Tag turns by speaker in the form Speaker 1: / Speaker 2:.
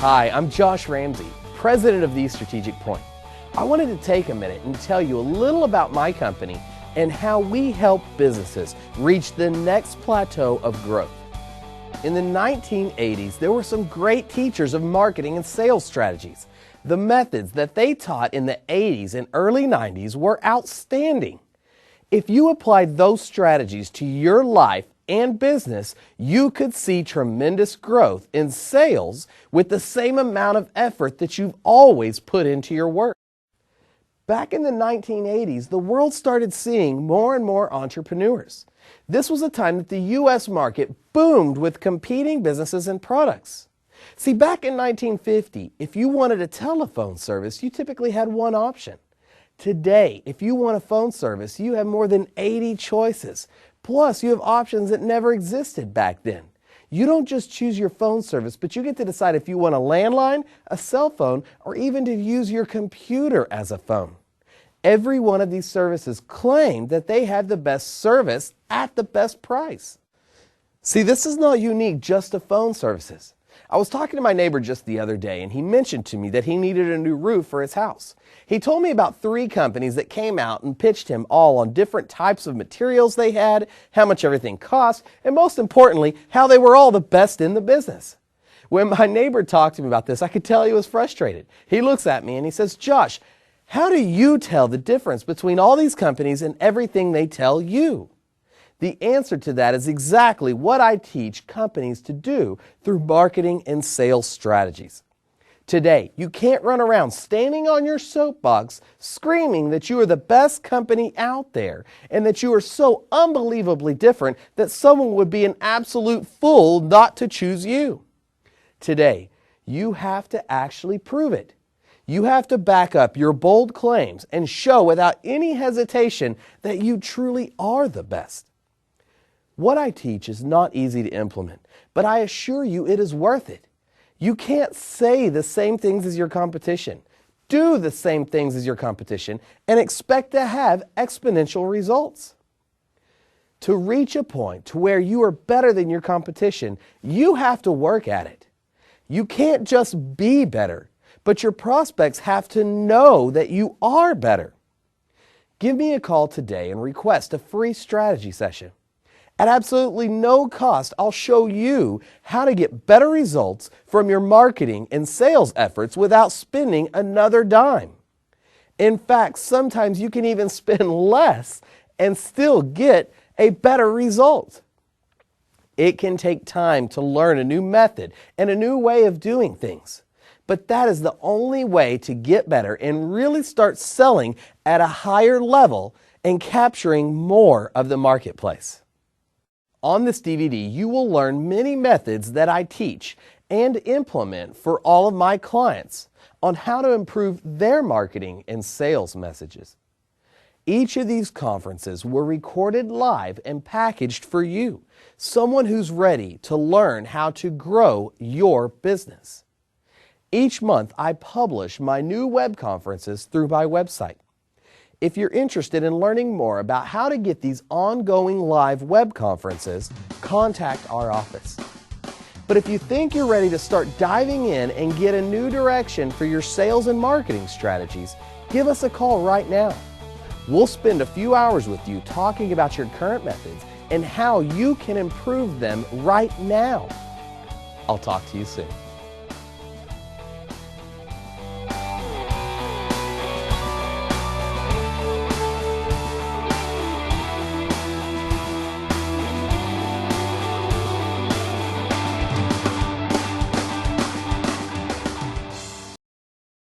Speaker 1: Hi, I'm Josh Ramsey, president of The Strategic Point. I wanted to take a minute and tell you a little about my company and how we help businesses reach the next plateau of growth. In the 1980s, there were some great teachers of marketing and sales strategies. The methods that they taught in the 80s and early 90s were outstanding. If you applied those strategies to your life and business, you could see tremendous growth in sales with the same amount of effort that you've always put into your work. Back in the 1980s, the world started seeing more and more entrepreneurs. This was a time that the U.S. market boomed with competing businesses and products. See, back in 1950, if you wanted a telephone service, you typically had one option. Today, if you want a phone service, you have more than 80 choices. Plus, you have options that never existed back then. You don't just choose your phone service, but you get to decide if you want a landline, a cell phone, or even to use your computer as a phone. Every one of these services claim that they have the best service at the best price. See, this is not unique just to phone services. I was talking to my neighbor just the other day, and he mentioned to me that he needed a new roof for his house. He told me about 3 companies that came out and pitched him all on different types of materials they had, how much everything cost, and most importantly, how they were all the best in the business. When my neighbor talked to me about this, I could tell he was frustrated. He looks at me and he says, "Josh, how do you tell the difference between all these companies and everything they tell you?" The answer to that is exactly what I teach companies to do through marketing and sales strategies. Today, you can't run around standing on your soapbox screaming that you are the best company out there and that you are so unbelievably different that someone would be an absolute fool not to choose you. Today, you have to actually prove it. You have to back up your bold claims and show without any hesitation that you truly are the best. What I teach is not easy to implement, but I assure you it is worth it. You can't say the same things as your competition, do the same things as your competition, and expect to have exponential results. To reach a point to where you are better than your competition, you have to work at it. You can't just be better, but your prospects have to know that you are better. Give me a call today and request a free strategy session. At absolutely no cost, I'll show you how to get better results from your marketing and sales efforts without spending another dime. In fact, sometimes you can even spend less and still get a better result. It can take time to learn a new method and a new way of doing things. But that is the only way to get better and really start selling at a higher level and capturing more of the marketplace. On this DVD, you will learn many methods that I teach and implement for all of my clients on how to improve their marketing and sales messages. Each of these conferences were recorded live and packaged for you, someone who's ready to learn how to grow your business. Each month, I publish my new web conferences through my website. If you're interested in learning more about how to get these ongoing live web conferences, contact our office. But if you think you're ready to start diving in and get a new direction for your sales and marketing strategies, give us a call right now. We'll spend a few hours with you talking about your current methods and how you can improve them right now. I'll talk to you soon.